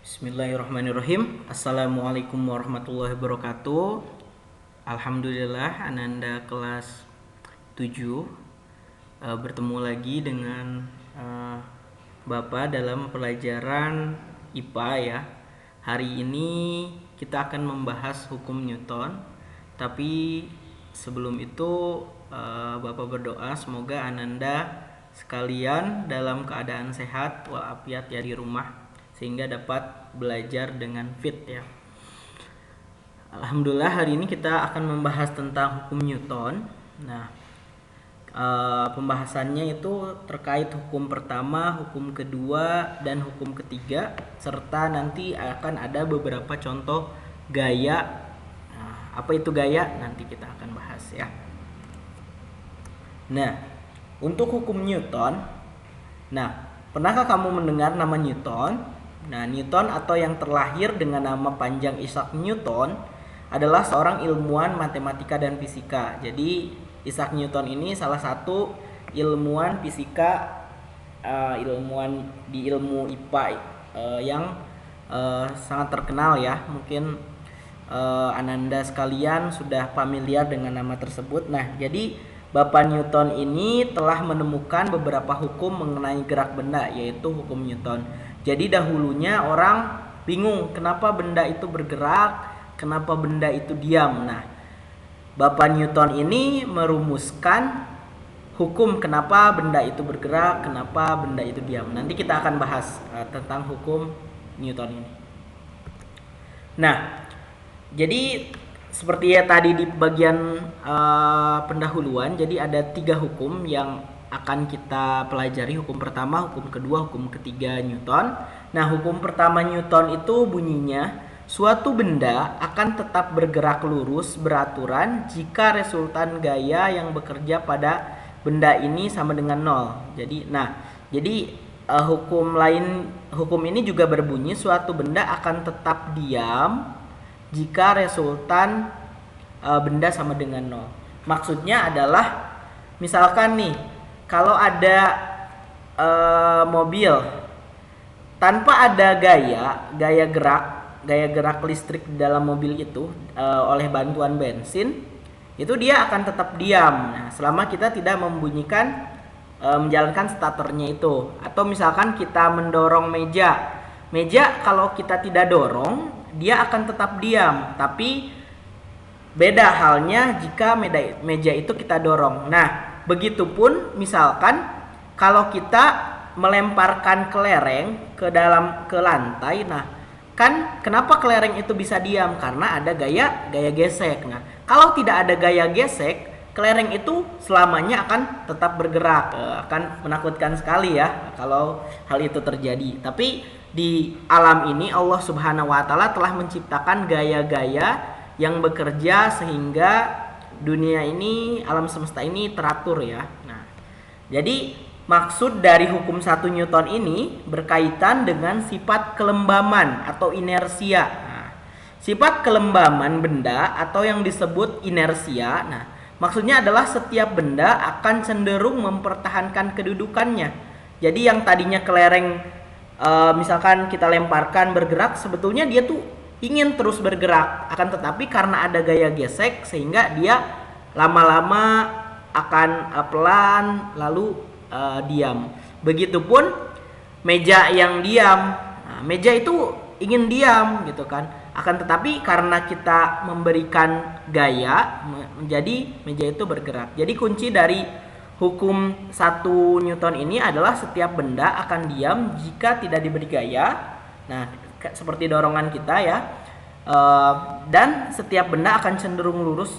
Bismillahirrahmanirrahim. Assalamualaikum warahmatullahi wabarakatuh. Alhamdulillah Ananda kelas 7 bertemu lagi dengan Bapak dalam pelajaran IPA ya. Hari ini kita akan membahas hukum Newton. Tapi sebelum itu Bapak berdoa semoga Ananda sekalian dalam keadaan sehat walafiat ya di rumah, sehingga dapat belajar dengan fit ya. Alhamdulillah hari ini kita akan membahas tentang hukum Newton. Nah, pembahasannya itu terkait hukum pertama, hukum kedua, dan hukum ketiga, serta nanti akan ada beberapa contoh gaya. Nah, apa itu gaya? Nanti kita akan bahas ya. Nah, untuk hukum Newton, pernahkah kamu mendengar nama Newton? Nah, Newton atau yang terlahir dengan nama panjang Isaac Newton adalah seorang ilmuwan matematika dan fisika. Jadi Isaac Newton ini salah satu ilmuwan fisika, ilmuwan di ilmu IPA yang sangat terkenal ya. Mungkin Ananda sekalian sudah familiar dengan nama tersebut. Nah, jadi Bapak Newton ini telah menemukan beberapa hukum mengenai gerak benda, yaitu hukum Newton. Jadi dahulunya orang bingung kenapa benda itu bergerak, kenapa benda itu diam. Nah, Bapak Newton ini merumuskan hukum kenapa benda itu bergerak, kenapa benda itu diam. Nanti kita akan bahas tentang hukum Newton ini. Nah, jadi seperti ya tadi di bagian pendahuluan, jadi ada 3 hukum yang akan kita pelajari. Hukum pertama, hukum kedua, hukum ketiga Newton. Nah, hukum pertama Newton itu bunyinya, suatu benda akan tetap bergerak lurus beraturan jika resultan gaya yang bekerja pada benda ini sama dengan 0. Jadi hukum ini juga berbunyi suatu benda akan tetap diam jika resultan benda sama dengan 0. Maksudnya adalah misalkan nih, kalau ada mobil tanpa ada gaya gerak listrik di dalam mobil itu oleh bantuan bensin, itu dia akan tetap diam. Nah, selama kita tidak membunyikan menjalankan statornya itu. Atau misalkan kita mendorong meja kalau kita tidak dorong, dia akan tetap diam. Tapi beda halnya jika meja itu kita dorong. Nah, begitupun misalkan kalau kita melemparkan kelereng ke lantai. Nah, kan kenapa kelereng itu bisa diam? Karena ada gaya gesek. Nah, kalau tidak ada gaya gesek, kelereng itu selamanya akan tetap bergerak. Akan menakutkan sekali ya kalau hal itu terjadi. Tapi di alam ini Allah Subhanahu wa taala telah menciptakan gaya-gaya yang bekerja sehingga dunia ini, alam semesta ini teratur ya. Nah, jadi maksud dari hukum 1 Newton ini berkaitan dengan sifat kelembaman atau inersia. Nah, sifat kelembaman benda atau yang disebut inersia, maksudnya adalah setiap benda akan cenderung mempertahankan kedudukannya. Jadi yang tadinya kelereng misalkan kita lemparkan bergerak, sebetulnya dia tuh ingin terus bergerak, akan tetapi karena ada gaya gesek sehingga dia lama-lama akan pelan lalu diam. Begitupun meja yang diam. Nah, meja itu ingin diam gitu kan. Akan tetapi karena kita memberikan gaya, menjadi meja itu bergerak. Jadi kunci dari hukum 1 Newton ini adalah setiap benda akan diam jika tidak diberi gaya. Nah, seperti dorongan kita ya, dan setiap benda akan cenderung lurus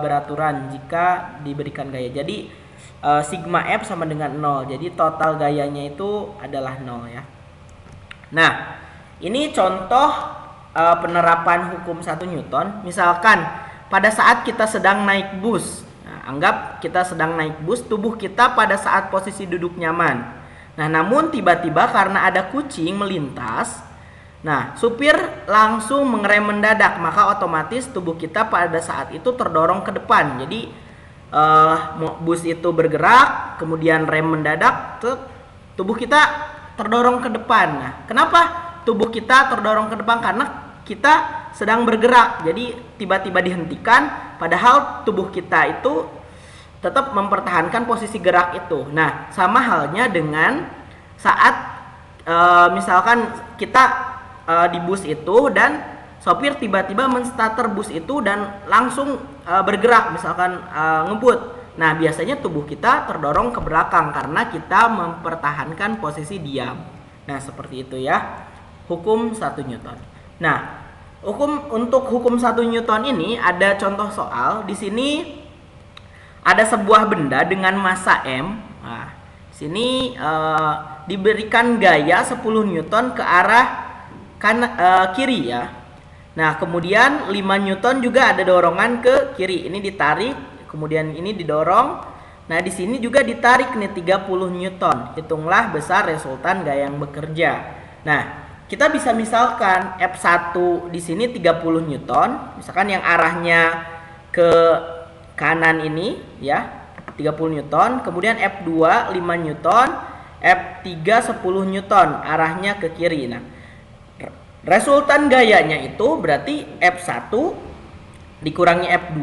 beraturan jika diberikan gaya. Jadi sigma F sama dengan 0. Jadi total gayanya itu adalah 0 ya. Nah, ini contoh penerapan hukum 1 Newton. Misalkan pada saat kita sedang naik bus. Nah, anggap kita sedang naik bus, tubuh kita pada saat posisi duduk nyaman. Nah, namun tiba-tiba karena ada kucing melintas, nah, supir langsung mengerem mendadak, maka otomatis tubuh kita pada saat itu terdorong ke depan. Jadi bus itu bergerak, kemudian rem mendadak, tubuh kita terdorong ke depan. Nah, kenapa tubuh kita terdorong ke depan karena kita sedang bergerak. Jadi tiba-tiba dihentikan padahal tubuh kita itu tetap mempertahankan posisi gerak itu. Nah, sama halnya dengan saat misalkan kita di bus itu dan sopir tiba-tiba menstarter bus itu dan langsung bergerak, misalkan ngebut. Nah, biasanya tubuh kita terdorong ke belakang karena kita mempertahankan posisi diam. Nah, seperti itu ya. Hukum 1 Newton. Nah, untuk hukum 1 Newton ini ada contoh soal. Di sini ada sebuah benda dengan massa M. Nah, sini diberikan gaya 10 Newton ke arah kiri ya. Nah, kemudian 5 Newton juga ada dorongan ke kiri. Ini ditarik, kemudian ini didorong. Nah, di sini juga ditarik nih 30 Newton. Hitunglah besar resultan gaya yang bekerja. Nah, kita bisa misalkan F1 di sini 30 Newton, misalkan yang arahnya ke kanan ini ya, 30 Newton, kemudian F2 5 Newton, F3 10 Newton, arahnya ke kiri. Nah, resultan gayanya itu berarti F1 dikurangi F2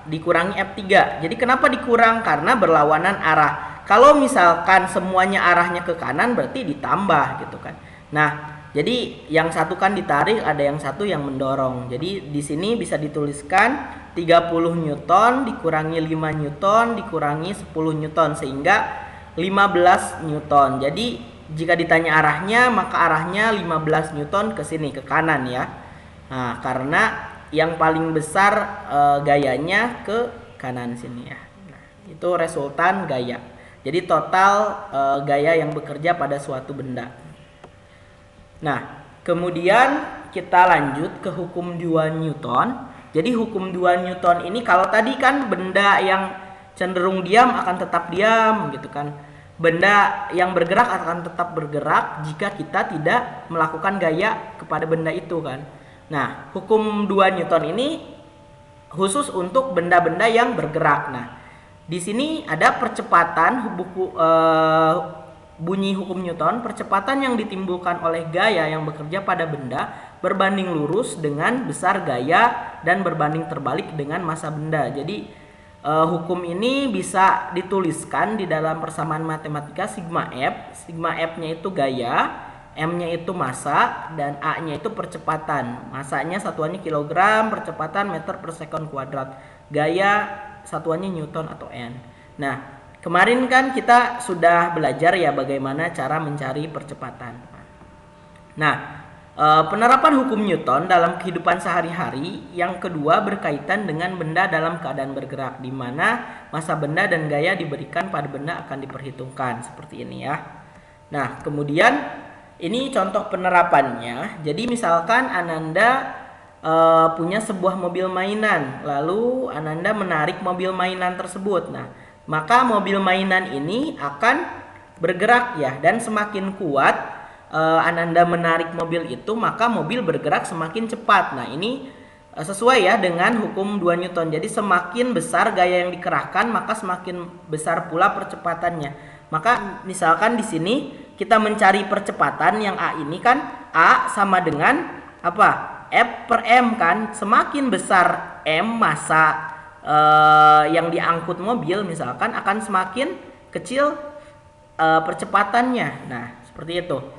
dikurangi F3. Jadi kenapa dikurang? Karena berlawanan arah. Kalau misalkan semuanya arahnya ke kanan berarti ditambah gitu kan. Nah, jadi yang satu kan ditarik, ada yang satu yang mendorong. Jadi di sini bisa dituliskan 30 Newton dikurangi 5 Newton dikurangi 10 Newton sehingga 15 Newton. Jadi jika ditanya arahnya, maka arahnya 15 Newton ke sini, ke kanan ya. Nah, karena yang paling besar gayanya ke kanan sini ya. Nah, itu resultan gaya. Jadi total gaya yang bekerja pada suatu benda. Nah, kemudian kita lanjut ke hukum 2 Newton. Jadi hukum 2 Newton ini, kalau tadi kan benda yang cenderung diam akan tetap diam gitu kan. Benda yang bergerak akan tetap bergerak jika kita tidak melakukan gaya kepada benda itu kan. Nah, hukum 2 Newton ini khusus untuk benda-benda yang bergerak. Nah, di sini ada percepatan bunyi hukum Newton, percepatan yang ditimbulkan oleh gaya yang bekerja pada benda berbanding lurus dengan besar gaya dan berbanding terbalik dengan massa benda. Jadi hukum ini bisa dituliskan di dalam persamaan matematika sigma F. Sigma F-nya itu gaya, M-nya itu massa, dan A-nya itu percepatan. Massanya satuannya kilogram, percepatan meter per sekon kuadrat. Gaya satuannya Newton atau N. Nah, kemarin kan kita sudah belajar ya bagaimana cara mencari percepatan. Nah, penerapan hukum Newton dalam kehidupan sehari-hari yang kedua berkaitan dengan benda dalam keadaan bergerak, di mana massa benda dan gaya diberikan pada benda akan diperhitungkan seperti ini ya. Nah, kemudian ini contoh penerapannya. Jadi misalkan Ananda punya sebuah mobil mainan, lalu Ananda menarik mobil mainan tersebut. Nah, maka mobil mainan ini akan bergerak ya, dan semakin kuat Ananda menarik mobil itu, maka mobil bergerak semakin cepat. Nah, ini sesuai ya dengan hukum 2 Newton. Jadi semakin besar gaya yang dikerahkan, maka semakin besar pula percepatannya. Maka misalkan di sini kita mencari percepatan yang A ini kan, A sama dengan apa? F per M kan. Semakin besar M massa yang diangkut mobil misalkan, akan semakin kecil percepatannya. Nah, seperti itu.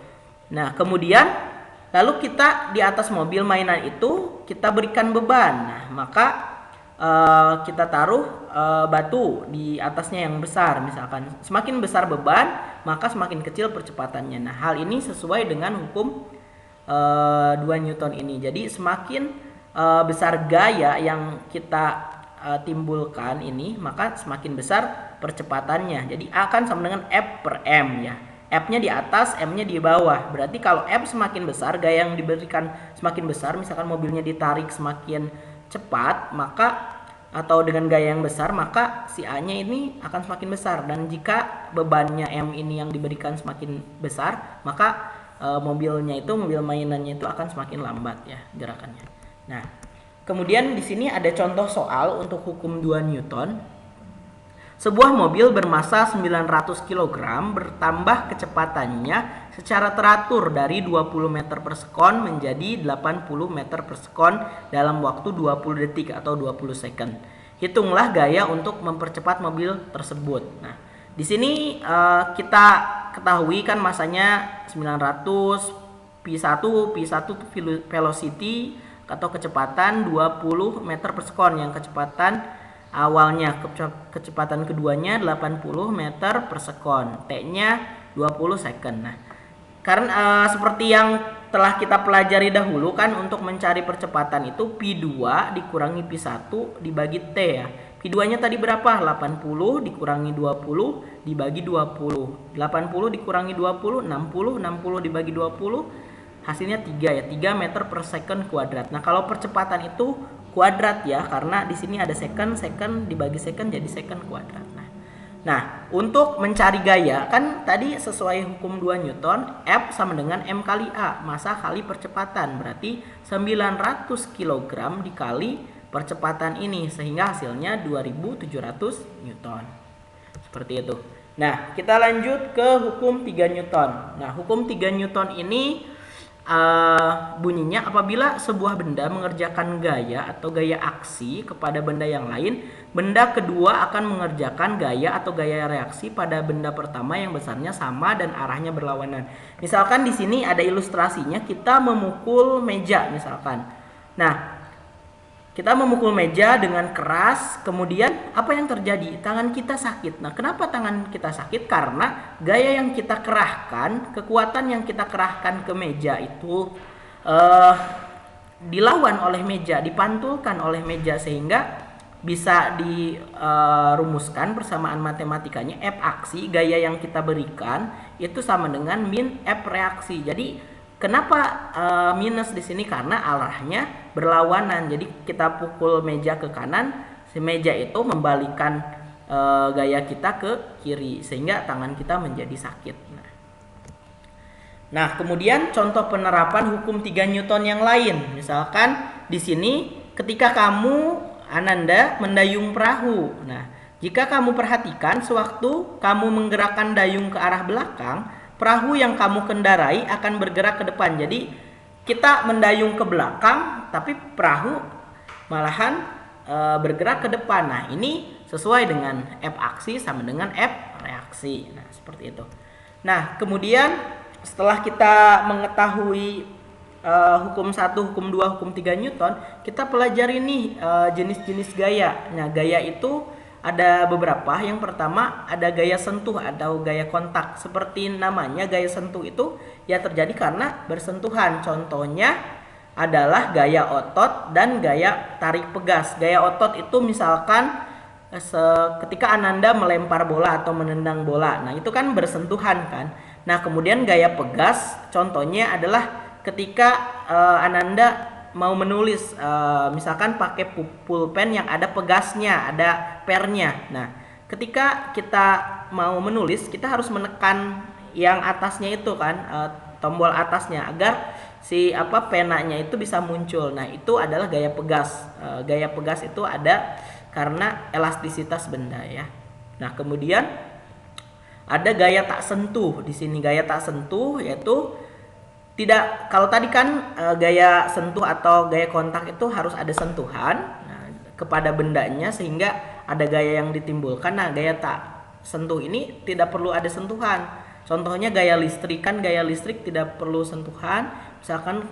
Nah, kemudian lalu kita di atas mobil mainan itu kita berikan beban. Nah, maka kita taruh batu di atasnya yang besar misalkan. Semakin besar beban, maka semakin kecil percepatannya. Nah, hal ini sesuai dengan hukum 2 Newton ini. Jadi semakin besar gaya yang kita timbulkan ini, maka semakin besar percepatannya. Jadi akan sama dengan F per M ya. F-nya di atas, M-nya di bawah. Berarti kalau F semakin besar, gaya yang diberikan semakin besar, misalkan mobilnya ditarik semakin cepat, maka atau dengan gaya yang besar, maka si A-nya ini akan semakin besar. Dan jika bebannya M ini yang diberikan semakin besar, maka mobilnya itu, mobil mainannya itu akan semakin lambat ya gerakannya. Nah, kemudian di sini ada contoh soal untuk hukum 2 Newton. Sebuah mobil bermassa 900 kg bertambah kecepatannya secara teratur dari 20 meter per sekon menjadi 80 meter per sekon dalam waktu 20 detik atau 20 second. Hitunglah gaya untuk mempercepat mobil tersebut. Nah, di sini kita ketahui kan massanya 900, P1 itu velocity atau kecepatan 20 meter per sekon, yang kecepatan awalnya, kecepatan keduanya 80 meter per sekon, T-nya 20 second. Nah, karena seperti yang telah kita pelajari dahulu kan, untuk mencari percepatan itu P2 dikurangi P1 dibagi T ya. P2-nya tadi berapa? 80 dikurangi 20 dibagi 20. 80 dikurangi 20, 60. 60 dibagi 20, hasilnya 3 ya, 3 meter per second kuadrat. Nah, kalau percepatan itu kuadrat ya, karena di sini ada second dibagi second jadi second kuadrat. Nah, untuk mencari gaya kan tadi sesuai hukum 2 Newton, F sama dengan M kali A, massa kali percepatan, berarti 900 kg dikali percepatan ini, sehingga hasilnya 2700 Newton. Seperti itu. Nah, kita lanjut ke hukum 3 Newton. Nah, hukum 3 Newton ini bunyinya, apabila sebuah benda mengerjakan gaya atau gaya aksi kepada benda yang lain, benda kedua akan mengerjakan gaya atau gaya reaksi pada benda pertama yang besarnya sama dan arahnya berlawanan. Misalkan di sini ada ilustrasinya, kita memukul meja misalkan. Nah, kita memukul meja dengan keras, kemudian apa yang terjadi? Tangan kita sakit. Nah, kenapa tangan kita sakit? Karena gaya yang kita kerahkan, kekuatan yang kita kerahkan ke meja itu dilawan oleh meja, dipantulkan oleh meja, sehingga bisa dirumuskan persamaan matematikanya, F aksi, gaya yang kita berikan itu sama dengan min F reaksi. Jadi kenapa minus di sini? Karena arahnya berlawanan. Jadi kita pukul meja ke kanan, si meja itu membalikan gaya kita ke kiri, sehingga tangan kita menjadi sakit. Nah, kemudian contoh penerapan hukum 3 Newton yang lain. Misalkan di sini ketika kamu Ananda mendayung perahu. Nah, jika kamu perhatikan, sewaktu kamu menggerakkan dayung ke arah belakang, perahu yang kamu kendarai akan bergerak ke depan. Jadi kita mendayung ke belakang, tapi perahu malahan bergerak ke depan. Nah, ini sesuai dengan F aksi sama dengan F reaksi. Nah, seperti itu. Nah, kemudian setelah kita mengetahui hukum 1, hukum 2, hukum 3 Newton, kita pelajari nih jenis-jenis gaya. Nah, gaya itu ada beberapa. Yang pertama ada gaya sentuh atau gaya kontak. Seperti namanya, gaya sentuh itu ya terjadi karena bersentuhan. Contohnya adalah gaya otot dan gaya tarik pegas. Gaya otot itu misalkan ketika Ananda melempar bola atau menendang bola. Nah, itu kan bersentuhan kan. Nah, kemudian gaya pegas contohnya adalah ketika Ananda mau menulis, misalkan pakai pulpen yang ada pegasnya, ada pernya. Nah, ketika kita mau menulis, kita harus menekan yang atasnya itu kan, tombol atasnya, agar si penanya itu bisa muncul. Nah, itu adalah gaya pegas. Gaya pegas itu ada karena elastisitas benda ya. Nah, kemudian ada gaya tak sentuh. Di sini gaya tak sentuh yaitu tidak, kalau tadi kan gaya sentuh atau gaya kontak itu harus ada sentuhan kepada bendanya sehingga ada gaya yang ditimbulkan. Nah, gaya tak sentuh ini tidak perlu ada sentuhan. Contohnya gaya listrik, kan gaya listrik tidak perlu sentuhan, misalkan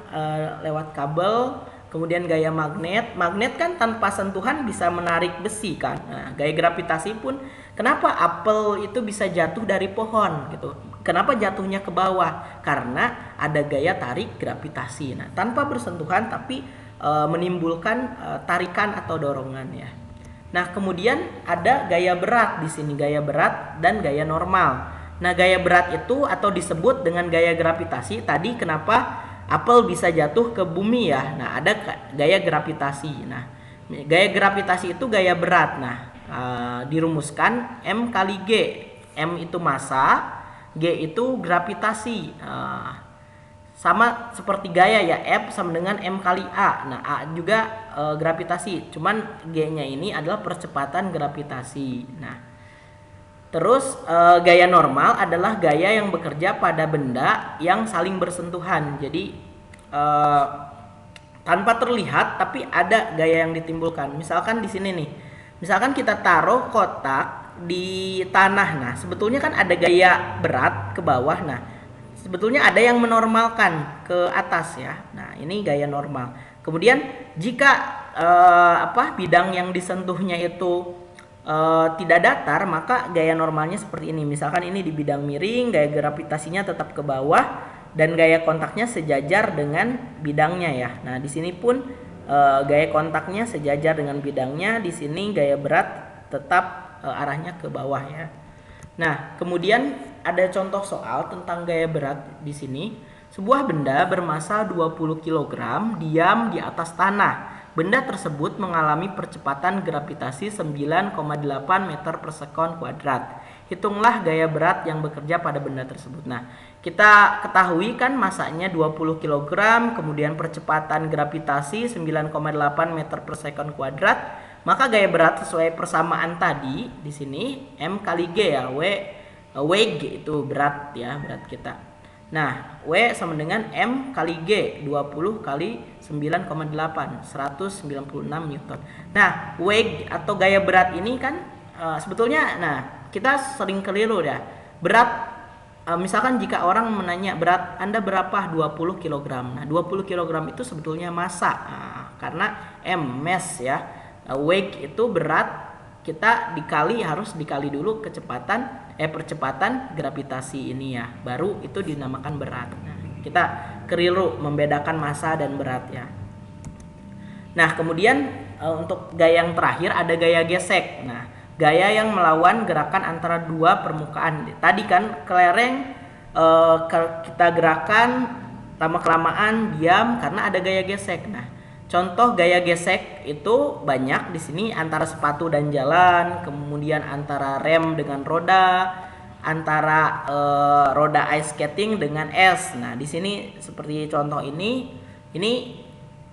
lewat kabel. Kemudian gaya magnet, magnet kan tanpa sentuhan bisa menarik besi kan. Nah, gaya gravitasi pun, kenapa apel itu bisa jatuh dari pohon gitu? Kenapa jatuhnya ke bawah? Karena ada gaya tarik gravitasi. Nah, tanpa bersentuhan tapi menimbulkan tarikan atau dorongan ya. Nah, kemudian ada gaya berat di sini, gaya berat dan gaya normal. Nah, gaya berat itu atau disebut dengan gaya gravitasi. Tadi kenapa apel bisa jatuh ke bumi ya? Nah, ada gaya gravitasi. Nah, gaya gravitasi itu gaya berat. Nah, dirumuskan M kali G. M itu massa, G itu gravitasi. Sama seperti gaya ya, F sama dengan M kali A. Nah, A juga gravitasi, cuman G-nya ini adalah percepatan gravitasi. Nah, Terus gaya normal adalah gaya yang bekerja pada benda yang saling bersentuhan. Jadi tanpa terlihat tapi ada gaya yang ditimbulkan. Misalkan di sini nih. Misalkan kita taruh kotak di tanah. Nah, sebetulnya kan ada gaya berat ke bawah. Nah, sebetulnya ada yang menormalkan ke atas ya. Nah, ini gaya normal. Kemudian jika bidang yang disentuhnya itu tidak datar, maka gaya normalnya seperti ini. Misalkan ini di bidang miring, gaya gravitasinya tetap ke bawah dan gaya kontaknya sejajar dengan bidangnya ya. Nah, di sini pun gaya kontaknya sejajar dengan bidangnya. Di sini gaya berat tetap arahnya ke bawah ya. Nah, kemudian ada contoh soal tentang gaya berat di sini. Sebuah benda bermasa 20 kg diam di atas tanah. Benda tersebut mengalami percepatan gravitasi 9,8 meter per sekon kuadrat. Hitunglah gaya berat yang bekerja pada benda tersebut. Nah, kita ketahui kan masanya 20 kg, kemudian percepatan gravitasi 9,8 meter per sekon kuadrat. Maka gaya berat sesuai persamaan tadi di sini M kali G ya, W G itu berat ya, berat kita. Nah, W sama dengan M kali G, 20 kali 9,8, 196 Newton. Nah, W atau gaya berat ini kan sebetulnya, nah kita sering keliru ya. Berat, misalkan jika orang menanya berat Anda berapa? 20 kg. Nah, 20 kg itu sebetulnya massa. Nah, karena M, mass ya. Weight itu berat, kita harus dikali dulu percepatan gravitasi ini ya, baru itu dinamakan berat. Nah, kita keliru membedakan massa dan berat ya. Nah, kemudian untuk gaya yang terakhir ada gaya gesek. Nah, gaya yang melawan gerakan antara dua permukaan. Tadi kan kelereng kita gerakan lama-kelamaan diam karena ada gaya gesek. Nah, contoh gaya gesek itu banyak di sini, antara sepatu dan jalan, kemudian antara rem dengan roda, antara roda ice skating dengan es. Nah, di sini seperti contoh ini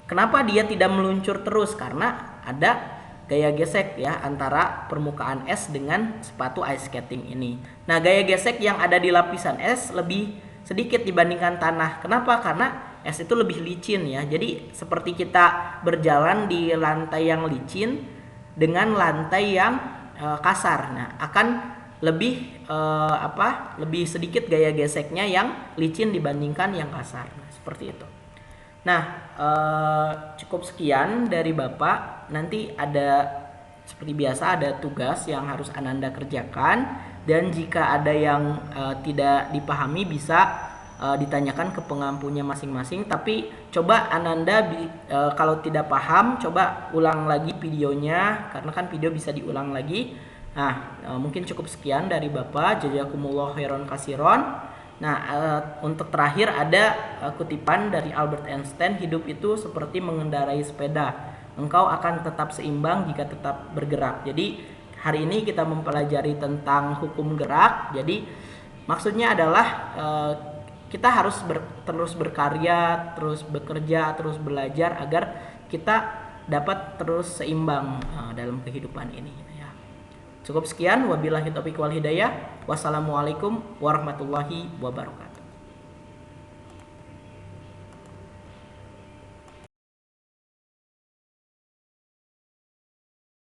kenapa dia tidak meluncur terus? Karena ada gaya gesek ya antara permukaan es dengan sepatu ice skating ini. Nah, gaya gesek yang ada di lapisan es lebih sedikit dibandingkan tanah. Kenapa? Karena es itu lebih licin ya. Jadi seperti kita berjalan di lantai yang licin dengan lantai yang kasar. Nah, akan lebih lebih sedikit gaya geseknya yang licin dibandingkan yang kasar. Nah, seperti itu. Nah, cukup sekian dari Bapak. Nanti ada seperti biasa ada tugas yang harus Ananda kerjakan, dan jika ada yang tidak dipahami bisa ditanyakan ke pengampunya masing-masing. Tapi coba Ananda kalau tidak paham coba ulang lagi videonya, karena kan video bisa diulang lagi. Nah, mungkin cukup sekian dari Bapak. Jazakumullah khairan katsiran. Nah, untuk terakhir ada kutipan dari Albert Einstein, hidup itu seperti mengendarai sepeda. Engkau akan tetap seimbang jika tetap bergerak. Jadi hari ini kita mempelajari tentang hukum gerak. Jadi maksudnya adalah kita harus terus berkarya, terus bekerja, terus belajar agar kita dapat terus seimbang dalam kehidupan ini ya. Cukup sekian, wabillahi taufiq wal hidayah. Wassalamualaikum warahmatullahi wabarakatuh.